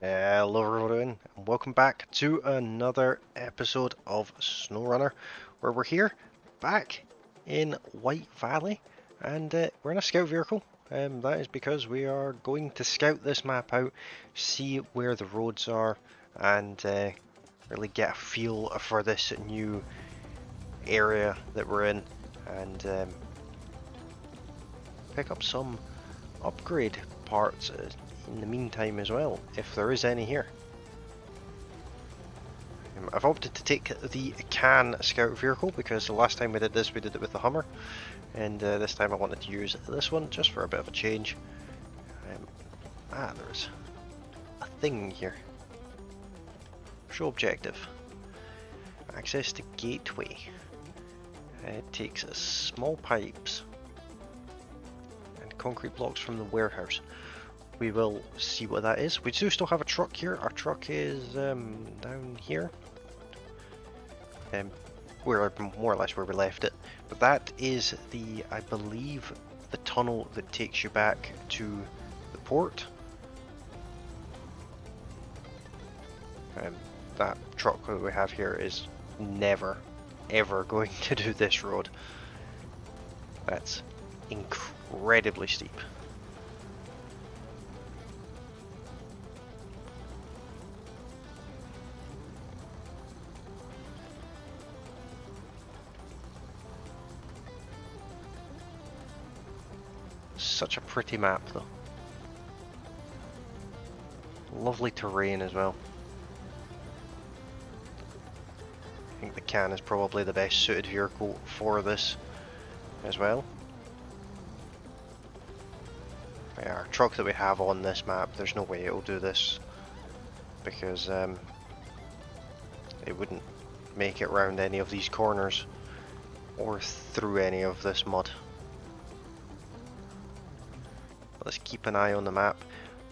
Hello everyone, and welcome back to another episode of SnowRunner, where we're here, back in White Valley, and we're in a scout vehicle. That is because we are going to scout this map out, see where the roads are, and really get a feel for this new area that we're in, and pick up some upgrade parts in the meantime as well, if there is any here. I've opted to take the can scout vehicle because the last time we did this we did it with the Hummer, and this time I wanted to use this one just for a bit of a change. There's a thing here. Show objective. Access to gateway. It takes small pipes and concrete blocks from the warehouse. We will see what that is. We do still have a truck here. Our truck is down here. We're more or less where we left it. But that is the, I believe, the tunnel that takes you back to the port. That truck that we have here is never, ever going to do this road. That's incredibly steep. Such a pretty map though. Lovely terrain as well. I think the can is probably the best suited vehicle for this as well. Yeah, our truck that we have on this map, there's no way it'll do this because it wouldn't make it round any of these corners or through any of this mud. Let's keep an eye on the map.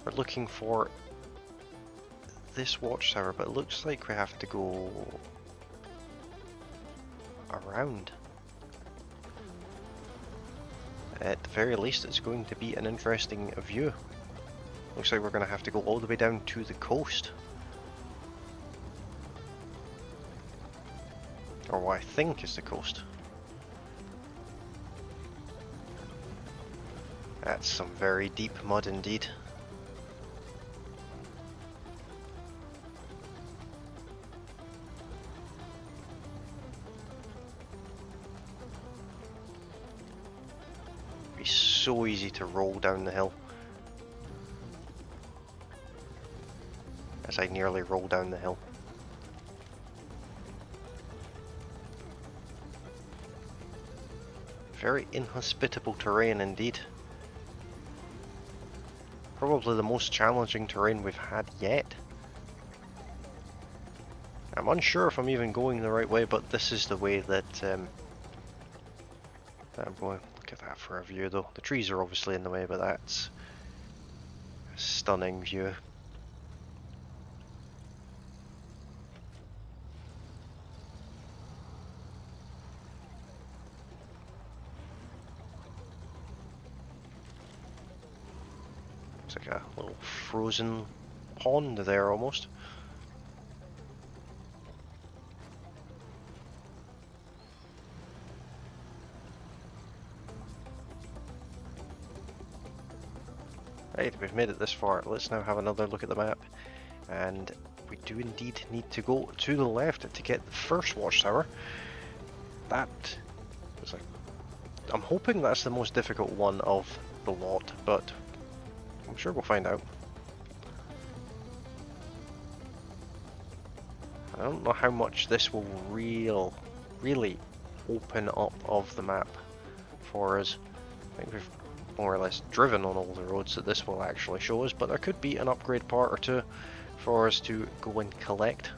We're looking for this watchtower, but it looks like we have to go around. At the very least, it's going to be an interesting view. Looks like we're going to have to go all the way down to the coast. Or what I think is the coast. That's some very deep mud indeed. It'd be so easy to roll down the hill. As I nearly roll down the hill. Very inhospitable terrain indeed. Probably the most challenging terrain we've had yet. I'm unsure if I'm even going the right way, but this is the way that I'm going. Look at that for a view though. The trees are obviously in the way, but that's a stunning view. It's like a little frozen pond there almost. Right, we've made it this far. Let's now have another look at the map. And we do indeed need to go to the left to get the first watchtower. That was like, I'm hoping that's the most difficult one of the lot, but I'm sure we'll find out. I don't know how much this will really open up of the map for us. I think we've more or less driven on all the roads that this will actually show us, but there could be an upgrade part or two for us to go and collect.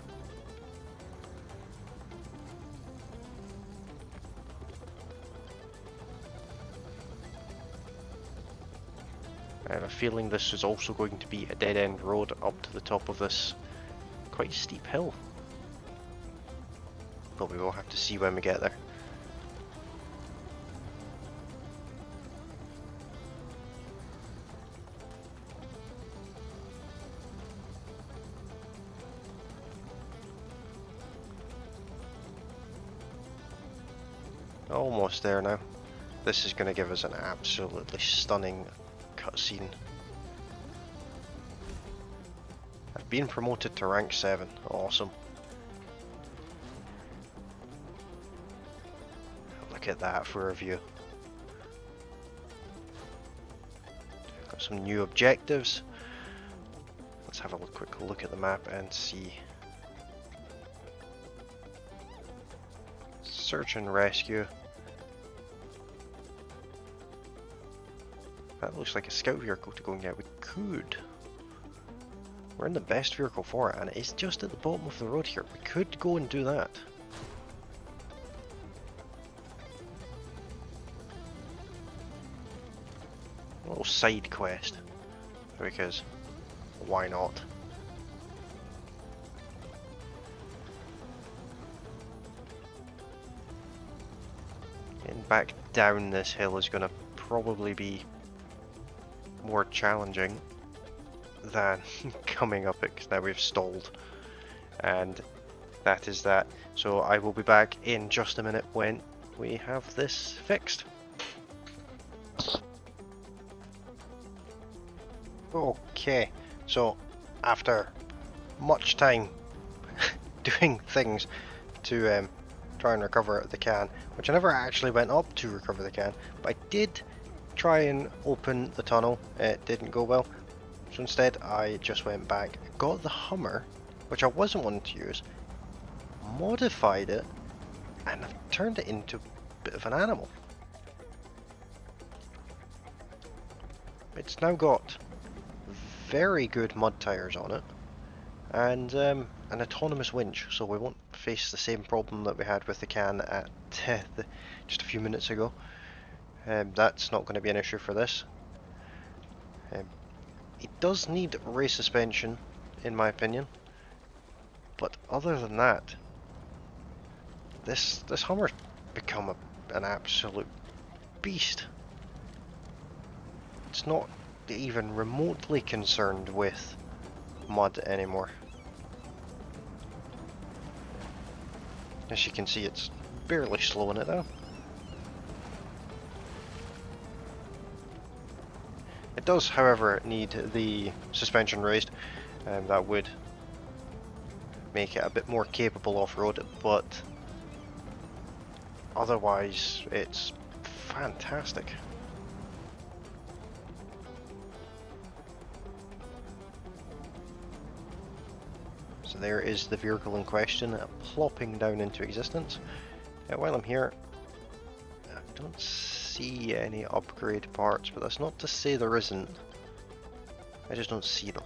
I have a feeling this is also going to be a dead-end road up to the top of this quite steep hill. But we will have to see when we get there. Almost there now. This is going to give us an absolutely stunning cutscene. I've been promoted to rank 7. Awesome. Look at that for a view. Got some new objectives. Let's have a quick look at the map and see. Search and rescue. That looks like a scout vehicle to go and get. We could. We're in the best vehicle for it, and it's just at the bottom of the road here. We could go and do that. A little side quest. Because why not? Getting back down this hill is going to probably be more challenging than coming up it, because now we've stalled, and that is that. So I will be back in just a minute when we have this fixed. Okay, so after much time doing things to try and recover the can, which I never actually went up to recover the can, but I did try and open the tunnel. It didn't go well, so instead I just went back, got the Hummer, which I wasn't wanting to use, modified it, and I've turned it into a bit of an animal. It's now got very good mud tires on it, and an autonomous winch, so we won't face the same problem that we had with the can at just a few minutes ago. That's not going to be an issue for this. It does need race suspension, in my opinion, but other than that, this Hummer's become an absolute beast. It's not even remotely concerned with mud anymore. As you can see, it's barely slowing it down. It does, however, need the suspension raised, and that would make it a bit more capable off-road, but otherwise it's fantastic. So there is the vehicle in question, plopping down into existence. While I'm here, I don't see any upgrade parts, but that's not to say there isn't. I just don't see them.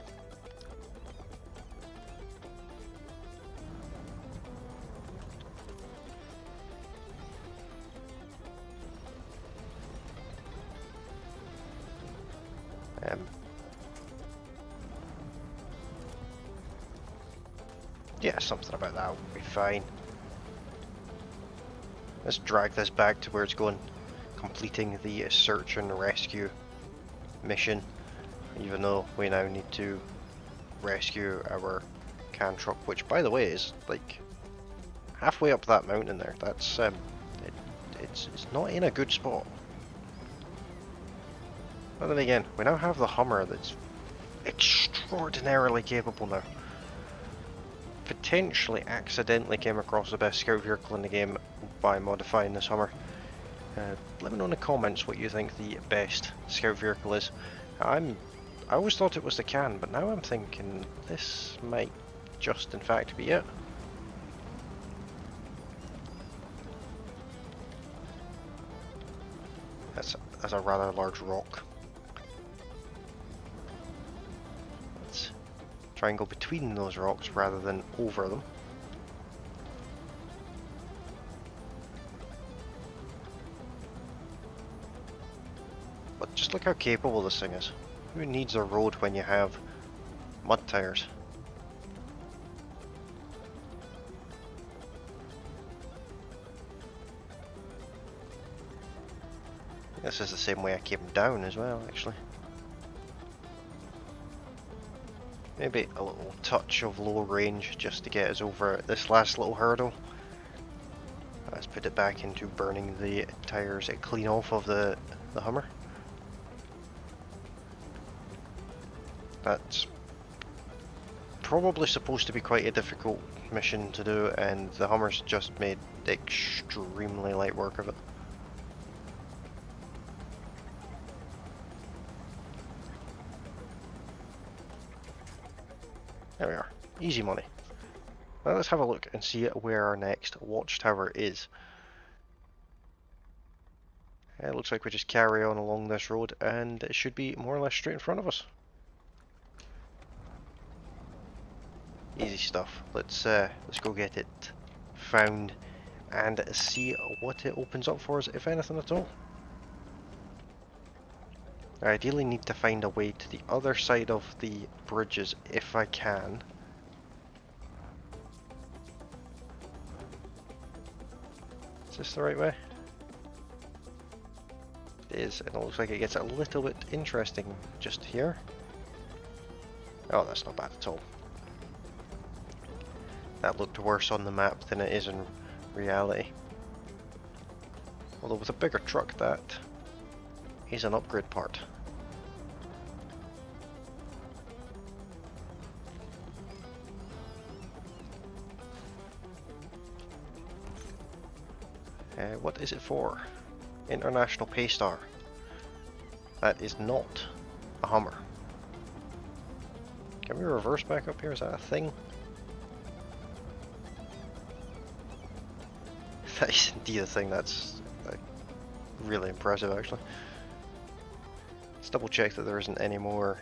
Yeah, something about that will be fine. Let's drag this back to where it's going, completing the search and rescue mission, even though we now need to rescue our can truck, which by the way is like halfway up that mountain there. That's it's not in a good spot. But then again, we now have the Hummer that's extraordinarily capable now. Potentially accidentally came across the best scout vehicle in the game by modifying this Hummer. Let me know in the comments what you think the best scout vehicle is. I always thought it was the can, but now I'm thinking this might just in fact be it. That's a rather large rock. Let's try and go between those rocks rather than over them. But just look how capable this thing is. Who needs a road when you have mud tires? This is the same way I came down as well, actually. Maybe a little touch of low range just to get us over this last little hurdle. Let's put it back into burning the tyres clean off of the Hummer. That's probably supposed to be quite a difficult mission to do, and the Hummer's just made extremely light work of it. There we are. Easy money. Now let's have a look and see where our next watchtower is. It looks like we just carry on along this road and it should be more or less straight in front of us. Easy stuff. Let's go get it found and see what it opens up for us, if anything at all. I ideally need to find a way to the other side of the bridges if I can. Is this the right way? It is, and it looks like it gets a little bit interesting just here. Oh, that's not bad at all. That looked worse on the map than it is in reality. Although with a bigger truck, that is an upgrade part. What is it for? International Paystar. That is not a Hummer. Can we reverse back up here? Is that a thing? That is indeed a thing. That's really impressive, actually. Let's double check that there isn't any more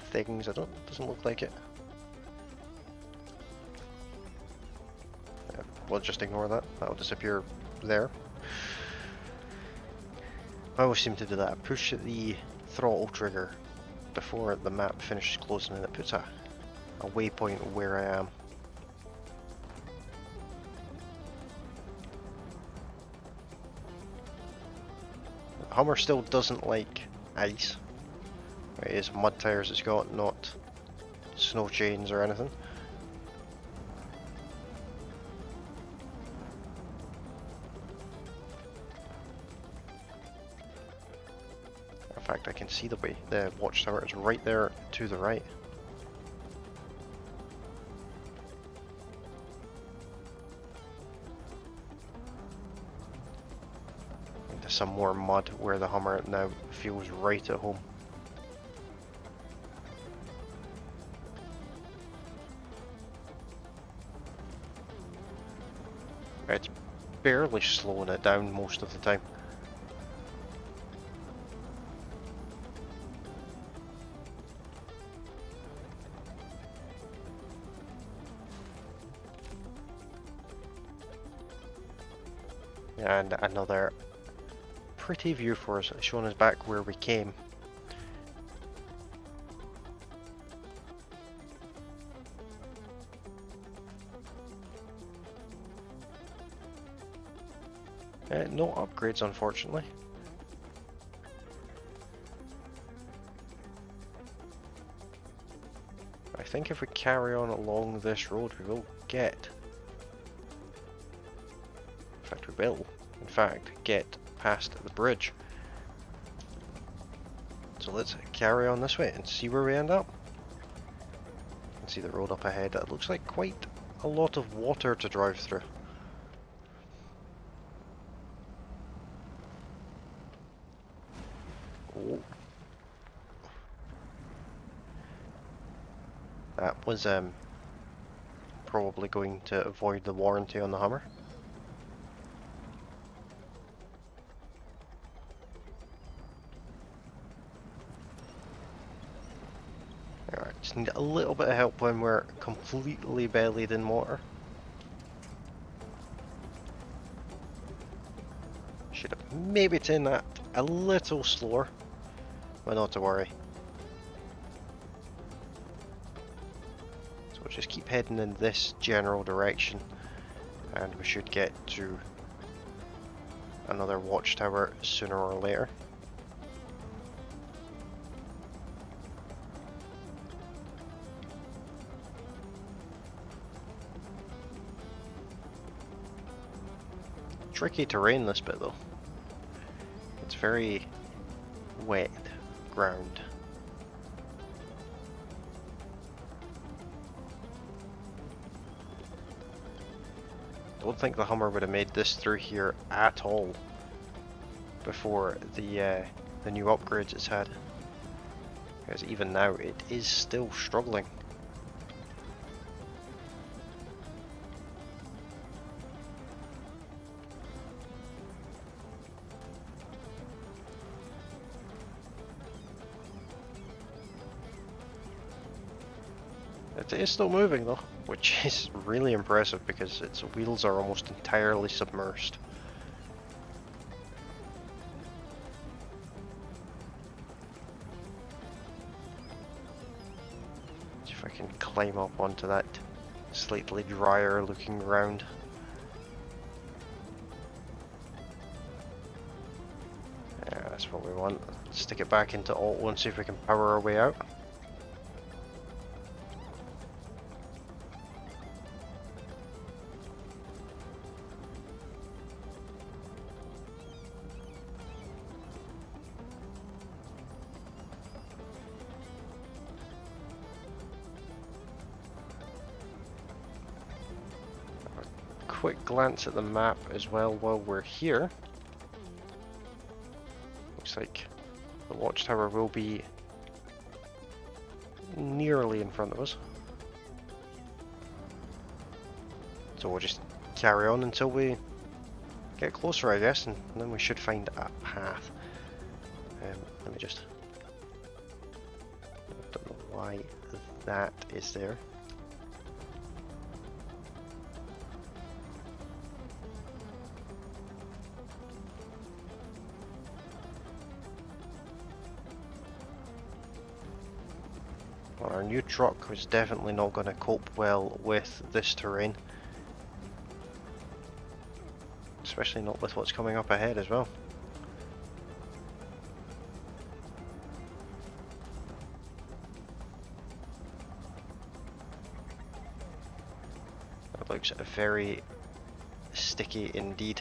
things. Doesn't look like it. We'll just ignore that. That'll disappear there. I always seem to do that. Push the throttle trigger before the map finishes closing and it puts a waypoint where I am. The Hummer still doesn't like ice. It is mud tires it's got, not snow chains or anything. In fact, I can see the way the watchtower is right there to the right. Into some more mud where the Hummer now feels right at home. It's barely slowing it down most of the time. And another pretty view for us, showing us back where we came. No upgrades, unfortunately. I think if we carry on along this road, we will get... In fact, we will, in fact, get past the bridge. So let's carry on this way and see where we end up. You can see the road up ahead. It looks like quite a lot of water to drive through. Oh. That was probably going to avoid the warranty on the Hummer. Alright, just need a little bit of help when we're completely bellied in water. Should have maybe taken that a little slower, but not to worry. So we'll just keep heading in this general direction and we should get to another watchtower sooner or later. tricky terrain, this bit though. It's very wet ground. I don't think the Hummer would have made this through here at all before the new upgrades it's had. Because even now it is still struggling. It is still moving though, which is really impressive because its wheels are almost entirely submersed. See if I can climb up onto that slightly drier looking ground. Yeah, that's what we want. Stick it back into auto and see if we can power our way out. Quick glance at the map as well while we're here. Looks like the watchtower will be nearly in front of us. So we'll just carry on until we get closer, I guess, and then we should find a path. Let me just... I don't know why that is there. Well, our new truck was definitely not going to cope well with this terrain. Especially not with what's coming up ahead as well. That looks very sticky indeed.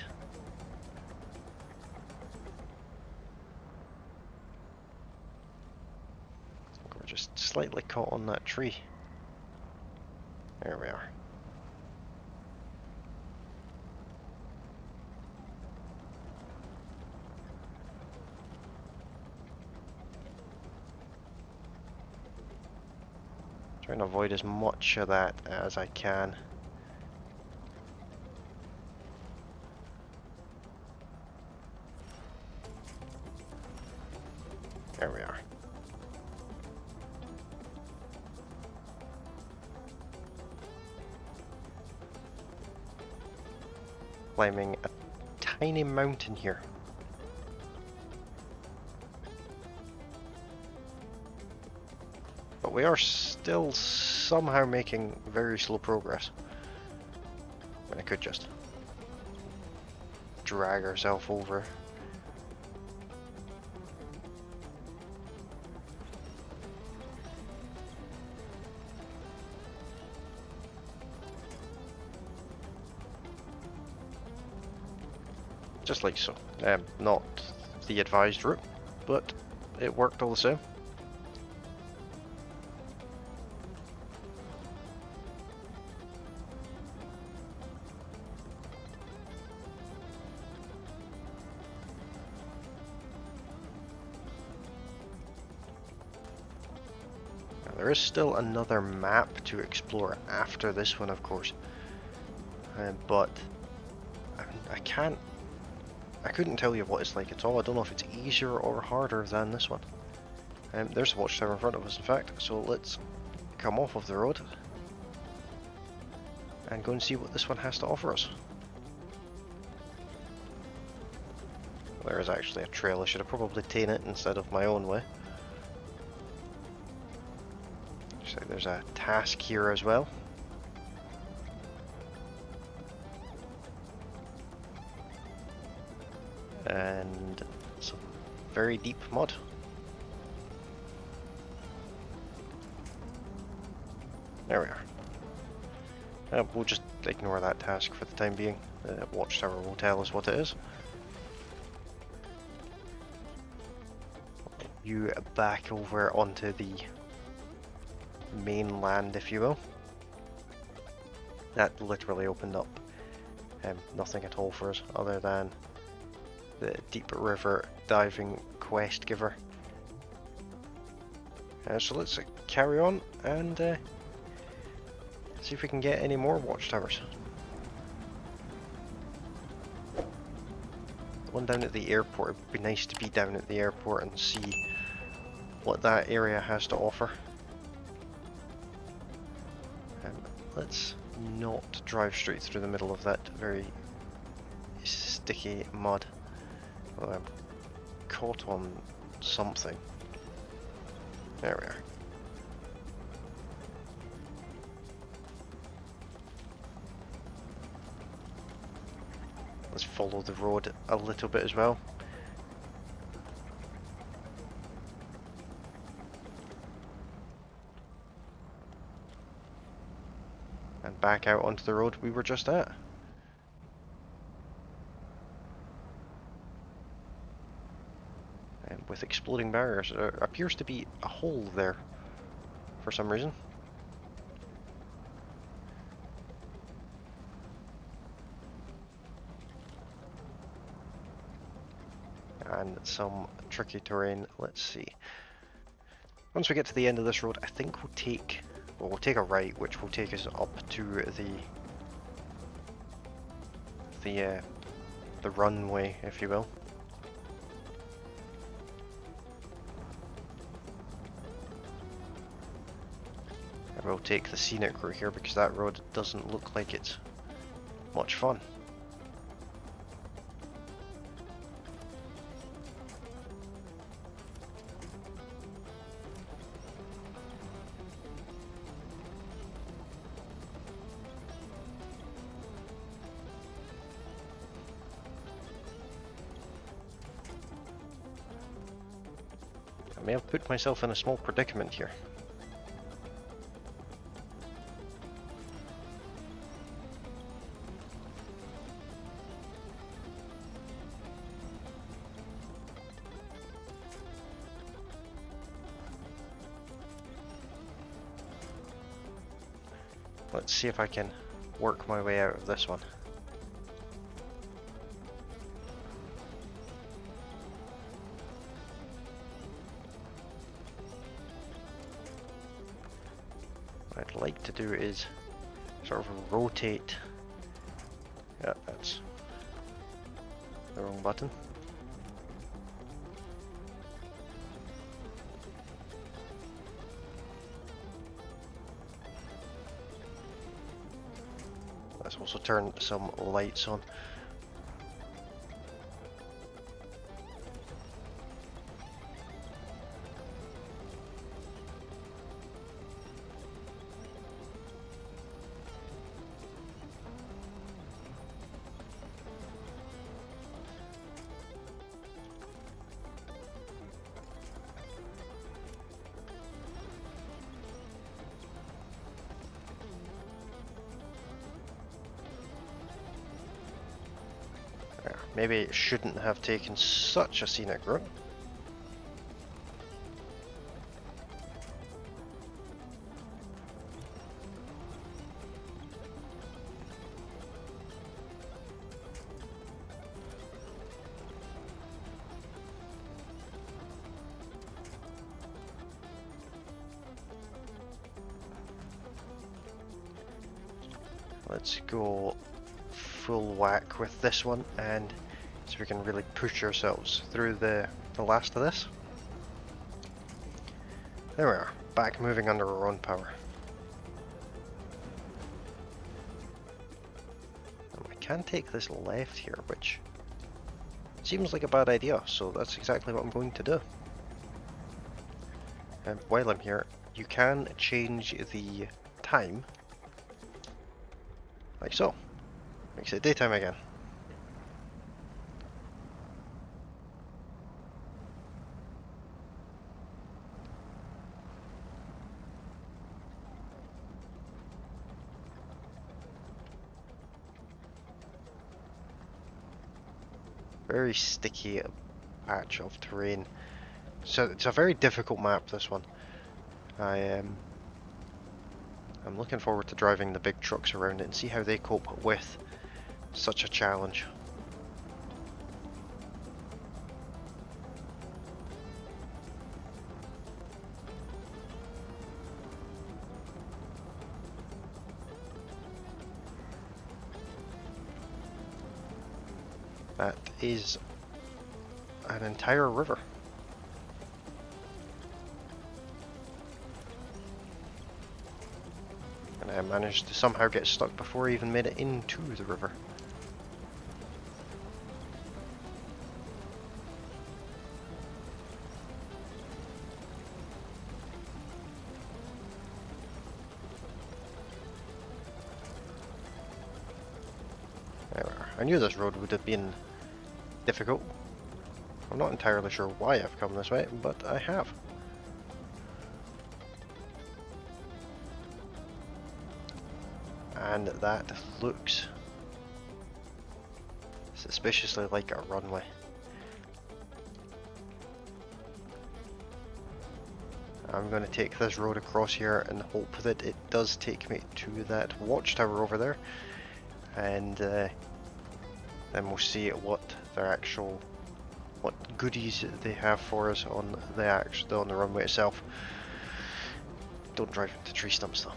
Just slightly caught on that tree. There we are. Trying to avoid as much of that as I can. There we are. Climbing a tiny mountain here. But we are still somehow making very slow progress. I could just drag ourselves over. Just like so. Not the advised route, but it worked all the same. Now, there is still another map to explore after this one, of course, but I couldn't tell you what it's like at all. I don't know if it's easier or harder than this one. There's a watchtower in front of us, in fact, so let's come off of the road and go and see what this one has to offer us. There is actually a trail. I should have probably taken it instead of my own way. So there's a task here as well. And some very deep mud. There we are. We'll just ignore that task for the time being. The watchtower will tell us what it is. You back over onto the mainland, if you will. That literally opened up nothing at all for us other than the deep river diving quest giver. So let's carry on and see if we can get any more watchtowers. The one down at the airport, it would be nice to be down at the airport and see what that area has to offer. Let's not drive straight through the middle of that very sticky mud. Well, I'm caught on something. There we are. Let's follow the road a little bit as well. And back out onto the road we were just at. And with exploding barriers, there appears to be a hole there for some reason. And some tricky terrain. Let's see. Once we get to the end of this road, I think we'll take a right, which will take us up to the runway, if you will. And we'll take the scenic route here because that road doesn't look like it's much fun. I may have put myself in a small predicament here. Let's see if I can work my way out of this one. What I'd like to do is sort of rotate. Yeah, that's the wrong button. Let's also turn some lights on. Maybe it shouldn't have taken such a scenic route. Let's go full whack with this one and so we can really push ourselves through the last of this. There we are, back moving under our own power. And we can take this left here, which seems like a bad idea, so that's exactly what I'm going to do. And while I'm here, you can change the time, like so. Makes it daytime again. Very sticky patch of terrain. So it's a very difficult map, this one. I'm looking forward to driving the big trucks around it and see how they cope with such a challenge. That is an entire river. And I managed to somehow get stuck before I even made it into the river. There we are. I knew this road would have been difficult. I'm not entirely sure why I've come this way, but I have. And that looks suspiciously like a runway. I'm going to take this road across here and hope that it does take me to that watchtower over there, and then we'll see what goodies they have for us on the runway itself. Don't drive into tree stumps though.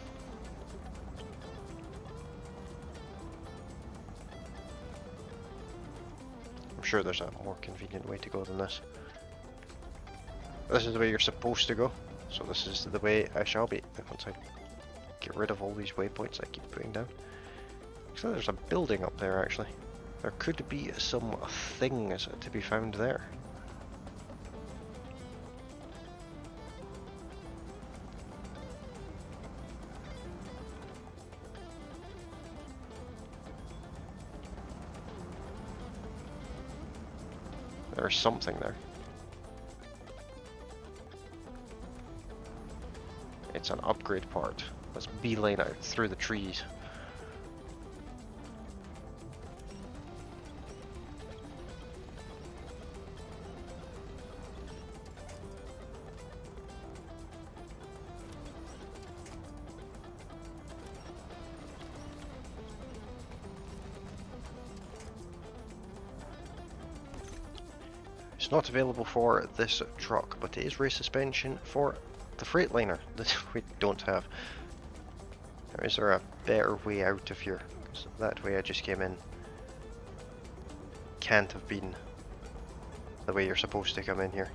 I'm sure there's a more convenient way to go than this. This is the way you're supposed to go, so this is the way I shall be once I get rid of all these waypoints I keep putting down. So there's a building up there actually. There could be some things to be found there. There's something there. It's an upgrade part. Let's beeline out through the trees. It's not available for this truck, but it is race suspension for the Freightliner that we don't have. Now, is there a better way out of here? Because that way I just came in can't have been the way you're supposed to come in here.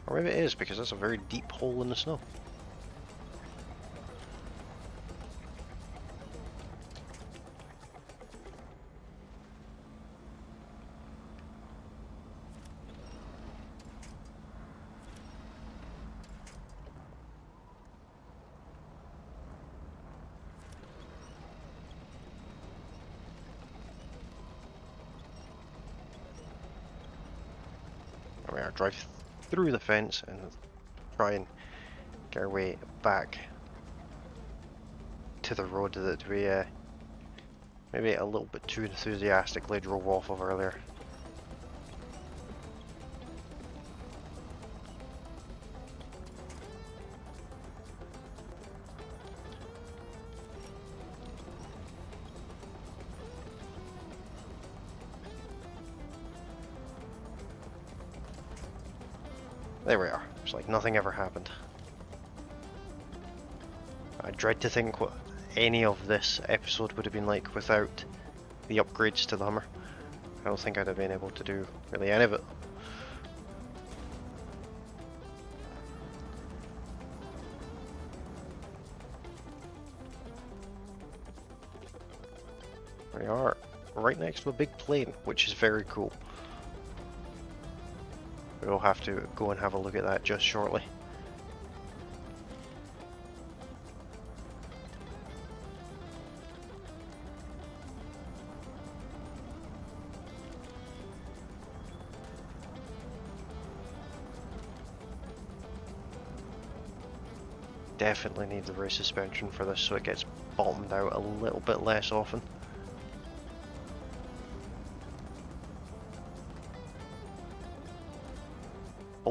Or maybe it is, because that's a very deep hole in the snow. We are drive through the fence and try and get our way back to the road that we maybe a little bit too enthusiastically drove off of earlier. There we are. It's like nothing ever happened. I dread to think what any of this episode would have been like without the upgrades to the Hummer. I don't think I'd have been able to do really any of it. We are right next to a big plane, which is very cool. We'll have to go and have a look at that just shortly. Definitely need the rear suspension for this so it gets bottomed out a little bit less often.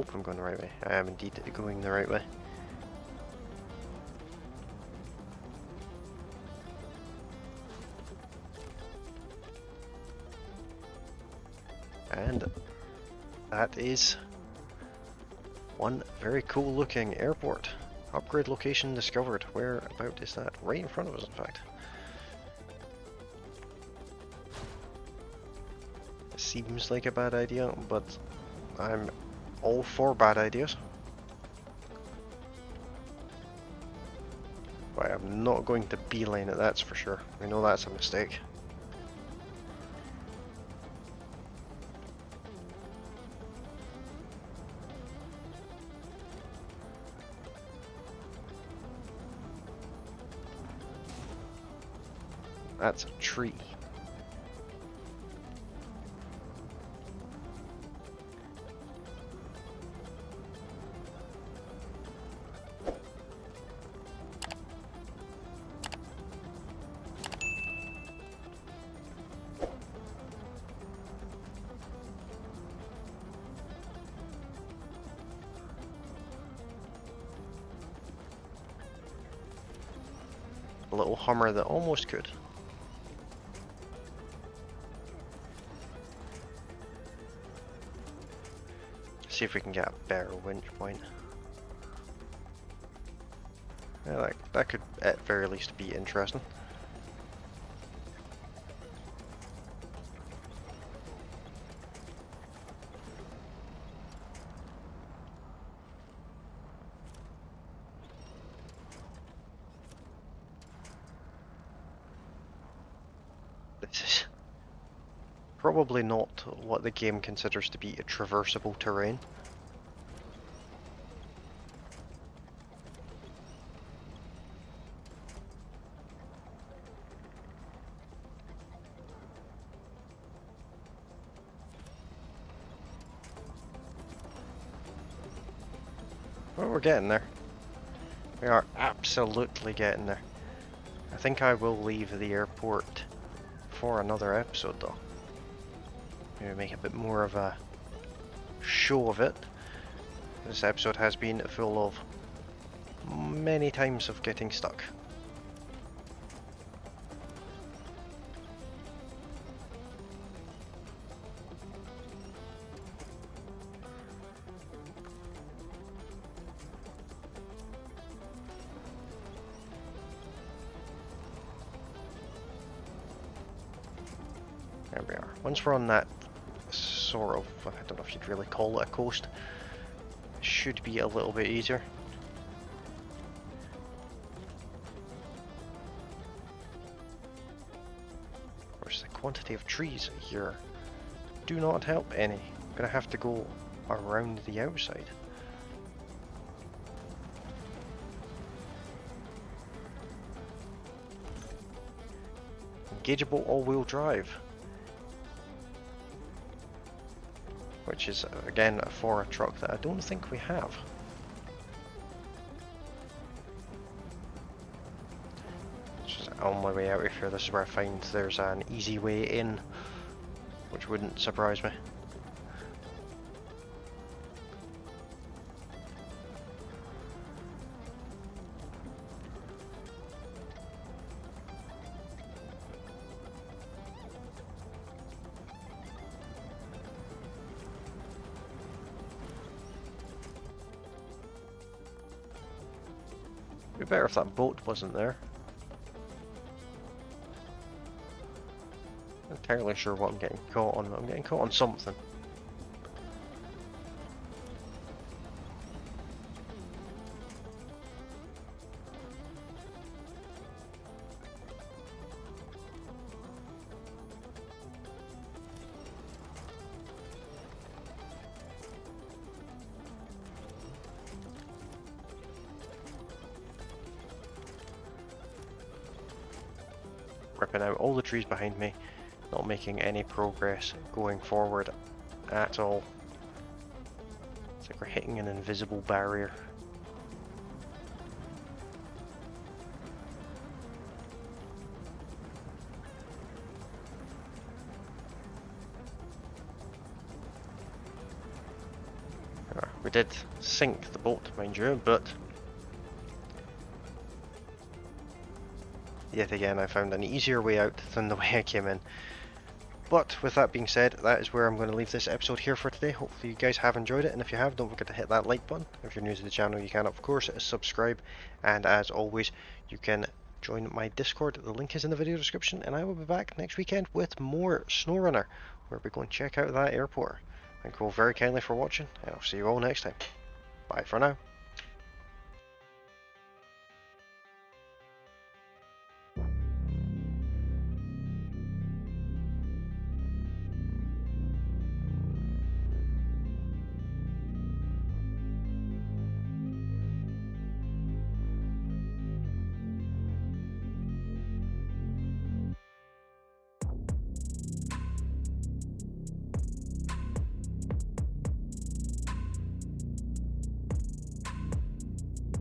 hope I'm going the right way. I am indeed going the right way. And that is one very cool looking airport. Upgrade location discovered. Where about is that? Right in front of us, in fact. It seems like a bad idea, but I'm all for bad ideas. But I'm not going to beeline it, that's for sure. I know that's a mistake. That's a tree. A little Hummer that almost could. See if we can get a better winch point. Yeah, that could at very least be interesting. This is probably not what the game considers to be a traversable terrain. Well, we're getting there. We are absolutely getting there. I think I will leave the airport for another episode though. Maybe make a bit more of a show of it. This episode has been full of many times of getting stuck. There we are. Once we're on that sort of, I don't know if you'd really call it a coast, it should be a little bit easier. Of course, the quantity of trees here do not help any. I'm gonna have to go around the outside. Engageable all-wheel drive. Which is, again, for a truck that I don't think we have. Just on my way out of here, this is where I find there's an easy way in, which wouldn't surprise me. It'd be better if that boat wasn't there. Not entirely sure what I'm getting caught on, but I'm getting caught on something. Ripping out all the trees behind me, not making any progress going forward at all. It's like we're hitting an invisible barrier. We did sink the boat, mind you, but yet again I found an easier way out than the way I came in. But with that being said, that is where I'm going to leave this episode here for today. Hopefully you guys have enjoyed it, and if you have, don't forget to hit that like button. If you're new to the channel, you can of course subscribe, and as always, you can join my Discord. The link is in the video description, and I will be back next weekend with more SnowRunner, where we're going to check out that airport. Thank you all very kindly for watching, and I'll see you all next time. Bye for now.